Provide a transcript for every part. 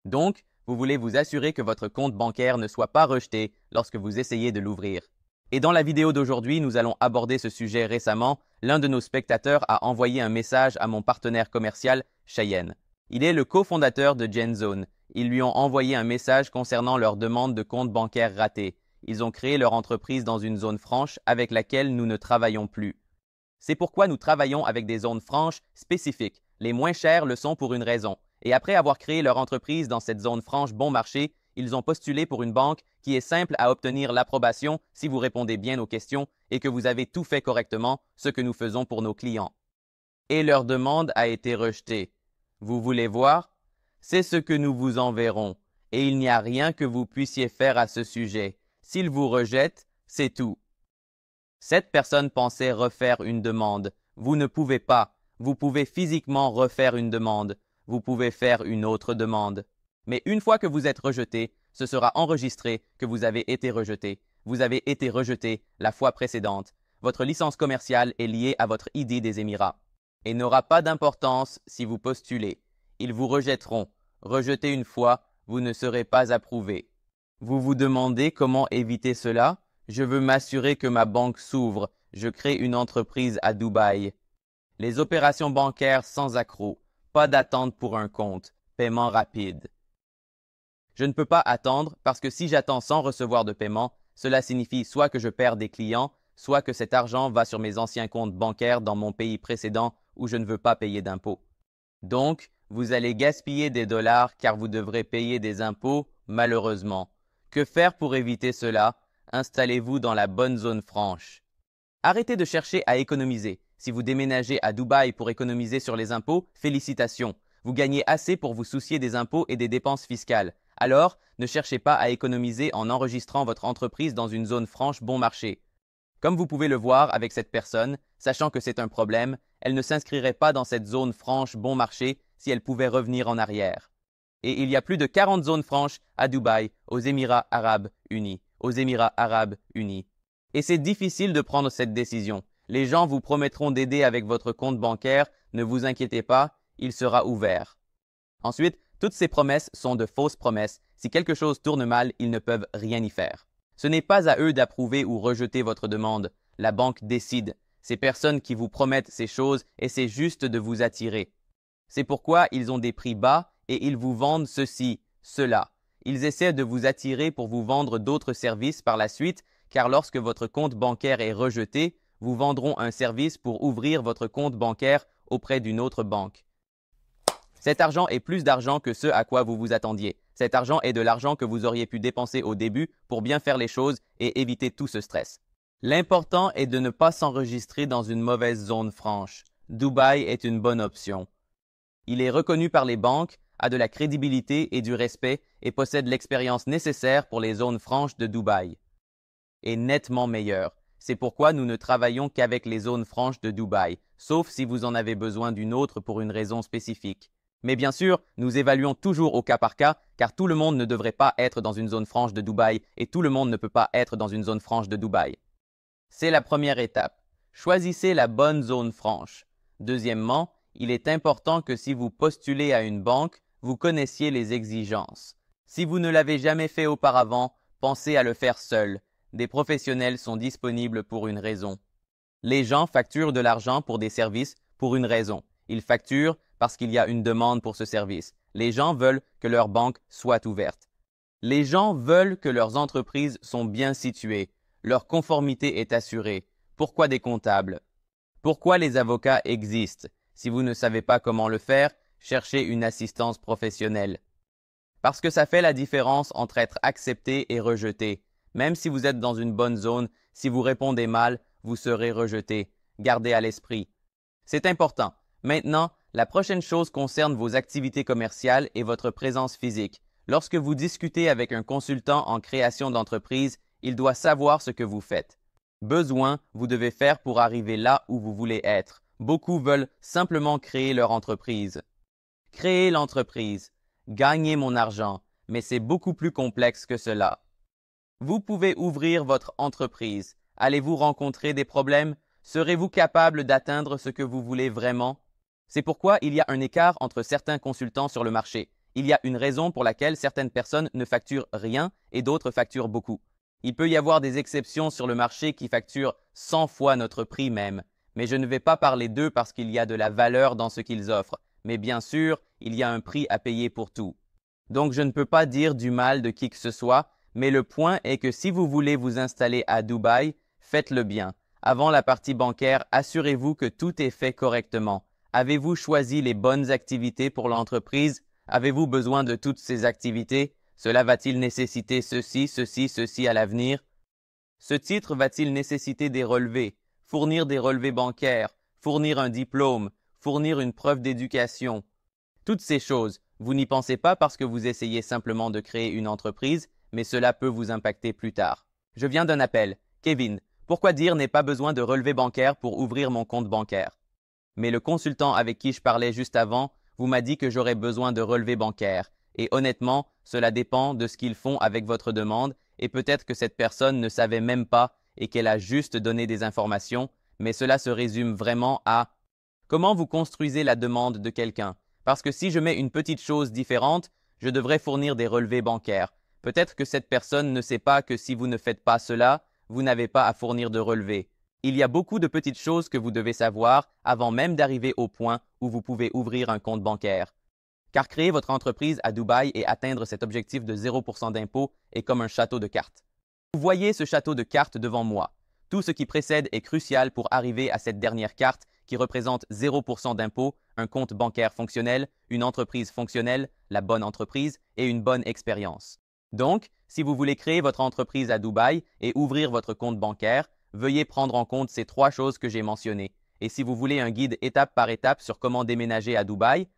Donc, vous voulez vous assurer que votre compte bancaire ne soit pas rejeté lorsque vous essayez de l'ouvrir. Et dans la vidéo d'aujourd'hui, nous allons aborder ce sujet récemment. L'un de nos spectateurs a envoyé un message à mon partenaire commercial, Cheyenne. Il est le cofondateur de GenZone. Ils lui ont envoyé un message concernant leur demande de compte bancaire raté. Ils ont créé leur entreprise dans une zone franche avec laquelle nous ne travaillons plus. C'est pourquoi nous travaillons avec des zones franches spécifiques. Les moins chères le sont pour une raison. Et après avoir créé leur entreprise dans cette zone franche bon marché, ils ont postulé pour une banque qui est simple à obtenir l'approbation si vous répondez bien aux questions et que vous avez tout fait correctement, ce que nous faisons pour nos clients. Et leur demande a été rejetée. Vous voulez voir? C'est ce que nous vous enverrons. Et il n'y a rien que vous puissiez faire à ce sujet. S'ils vous rejettent, c'est tout. Cette personne pensait refaire une demande. Vous ne pouvez pas. Vous pouvez physiquement refaire une demande. Vous pouvez faire une autre demande. Mais une fois que vous êtes rejeté, ce sera enregistré que vous avez été rejeté. Vous avez été rejeté la fois précédente. Votre licence commerciale est liée à votre ID des Émirats et n'aura pas d'importance si vous postulez. Ils vous rejetteront. Rejeté une fois, vous ne serez pas approuvé. Vous vous demandez comment éviter cela? Je veux m'assurer que ma banque s'ouvre. Je crée une entreprise à Dubaï. Les opérations bancaires sans accroc. Pas d'attente pour un compte. Paiement rapide. Je ne peux pas attendre parce que si j'attends sans recevoir de paiement, cela signifie soit que je perds des clients, soit que cet argent va sur mes anciens comptes bancaires dans mon pays précédent où je ne veux pas payer d'impôts. Donc, vous allez gaspiller des dollars car vous devrez payer des impôts, malheureusement. Que faire pour éviter cela? Installez-vous dans la bonne zone franche. Arrêtez de chercher à économiser. Si vous déménagez à Dubaï pour économiser sur les impôts, félicitations. Vous gagnez assez pour vous soucier des impôts et des dépenses fiscales. Alors, ne cherchez pas à économiser en enregistrant votre entreprise dans une zone franche bon marché. Comme vous pouvez le voir avec cette personne, sachant que c'est un problème, elle ne s'inscrirait pas dans cette zone franche bon marché si elle pouvait revenir en arrière. Et il y a plus de 40 zones franches à Dubaï, aux Émirats arabes unis. Et c'est difficile de prendre cette décision. Les gens vous promettront d'aider avec votre compte bancaire, ne vous inquiétez pas, il sera ouvert. Ensuite, toutes ces promesses sont de fausses promesses. Si quelque chose tourne mal, ils ne peuvent rien y faire. Ce n'est pas à eux d'approuver ou rejeter votre demande. La banque décide. Ces personnes qui vous promettent ces choses essaient juste de vous attirer. C'est pourquoi ils ont des prix bas et ils vous vendent ceci, cela. Ils essaient de vous attirer pour vous vendre d'autres services par la suite, car lorsque votre compte bancaire est rejeté, vous vendront un service pour ouvrir votre compte bancaire auprès d'une autre banque. Cet argent est plus d'argent que ce à quoi vous vous attendiez. Cet argent est de l'argent que vous auriez pu dépenser au début pour bien faire les choses et éviter tout ce stress. L'important est de ne pas s'enregistrer dans une mauvaise zone franche. Dubaï est une bonne option. Il est reconnu par les banques, a de la crédibilité et du respect et possède l'expérience nécessaire pour les zones franches de Dubaï. Et nettement meilleur. C'est pourquoi nous ne travaillons qu'avec les zones franches de Dubaï, sauf si vous en avez besoin d'une autre pour une raison spécifique. Mais bien sûr, nous évaluons toujours au cas par cas, car tout le monde ne devrait pas être dans une zone franche de Dubaï et tout le monde ne peut pas être dans une zone franche de Dubaï. C'est la première étape. Choisissez la bonne zone franche. Deuxièmement, il est important que si vous postulez à une banque, vous connaissiez les exigences. Si vous ne l'avez jamais fait auparavant, pensez à le faire seul. Des professionnels sont disponibles pour une raison. Les gens facturent de l'argent pour des services pour une raison. Ils facturent parce qu'il y a une demande pour ce service. Les gens veulent que leur banque soit ouverte. Les gens veulent que leurs entreprises sont bien situées. Leur conformité est assurée. Pourquoi des comptables? Pourquoi les avocats existent? Si vous ne savez pas comment le faire, cherchez une assistance professionnelle. Parce que ça fait la différence entre être accepté et rejeté. Même si vous êtes dans une bonne zone, si vous répondez mal, vous serez rejeté. Gardez à l'esprit. C'est important. Maintenant, la prochaine chose concerne vos activités commerciales et votre présence physique. Lorsque vous discutez avec un consultant en création d'entreprise, il doit savoir ce que vous faites. Besoin, vous devez faire pour arriver là où vous voulez être. Beaucoup veulent simplement créer leur entreprise. Créer l'entreprise. Gagner mon argent. Mais c'est beaucoup plus complexe que cela. Vous pouvez ouvrir votre entreprise. Allez-vous rencontrer des problèmes? Serez-vous capable d'atteindre ce que vous voulez vraiment? C'est pourquoi il y a un écart entre certains consultants sur le marché. Il y a une raison pour laquelle certaines personnes ne facturent rien et d'autres facturent beaucoup. Il peut y avoir des exceptions sur le marché qui facturent 100 fois notre prix même, mais je ne vais pas parler d'eux parce qu'il y a de la valeur dans ce qu'ils offrent, mais bien sûr, il y a un prix à payer pour tout. Donc je ne peux pas dire du mal de qui que ce soit, mais le point est que si vous voulez vous installer à Dubaï, faites-le bien. Avant la partie bancaire, assurez-vous que tout est fait correctement. Avez-vous choisi les bonnes activités pour l'entreprise? Avez-vous besoin de toutes ces activités? Cela va-t-il nécessiter ceci à l'avenir? Ce titre va-t-il nécessiter des relevés, fournir des relevés bancaires, fournir un diplôme, fournir une preuve d'éducation? Toutes ces choses, vous n'y pensez pas parce que vous essayez simplement de créer une entreprise, mais cela peut vous impacter plus tard. Je viens d'un appel. Kevin, pourquoi dire n'ai pas besoin de relevé bancaire pour ouvrir mon compte bancaire? Mais le consultant avec qui je parlais juste avant vous m'a dit que j'aurais besoin de relevé bancaire. Et honnêtement, cela dépend de ce qu'ils font avec votre demande et peut-être que cette personne ne savait même pas et qu'elle a juste donné des informations, mais cela se résume vraiment à comment vous construisez la demande de quelqu'un. Parce que si je mets une petite chose différente, je devrais fournir des relevés bancaires. Peut-être que cette personne ne sait pas que si vous ne faites pas cela, vous n'avez pas à fournir de relevés. Il y a beaucoup de petites choses que vous devez savoir avant même d'arriver au point où vous pouvez ouvrir un compte bancaire. Car créer votre entreprise à Dubaï et atteindre cet objectif de 0% d'impôt est comme un château de cartes. Vous voyez ce château de cartes devant moi. Tout ce qui précède est crucial pour arriver à cette dernière carte qui représente 0% d'impôt, un compte bancaire fonctionnel, une entreprise fonctionnelle, la bonne entreprise et une bonne expérience. Donc, si vous voulez créer votre entreprise à Dubaï et ouvrir votre compte bancaire, veuillez prendre en compte ces 3 choses que j'ai mentionnées. Et si vous voulez un guide étape par étape sur comment déménager à Dubaï,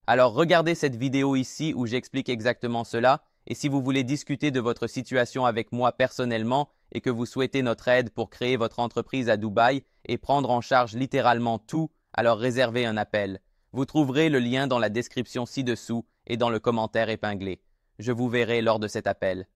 alors regardez cette vidéo ici où j'explique exactement cela. Et si vous voulez discuter de votre situation avec moi personnellement et que vous souhaitez notre aide pour créer votre entreprise à Dubaï et prendre en charge littéralement tout, alors réservez un appel. Vous trouverez le lien dans la description ci-dessous et dans le commentaire épinglé. Je vous verrai lors de cet appel.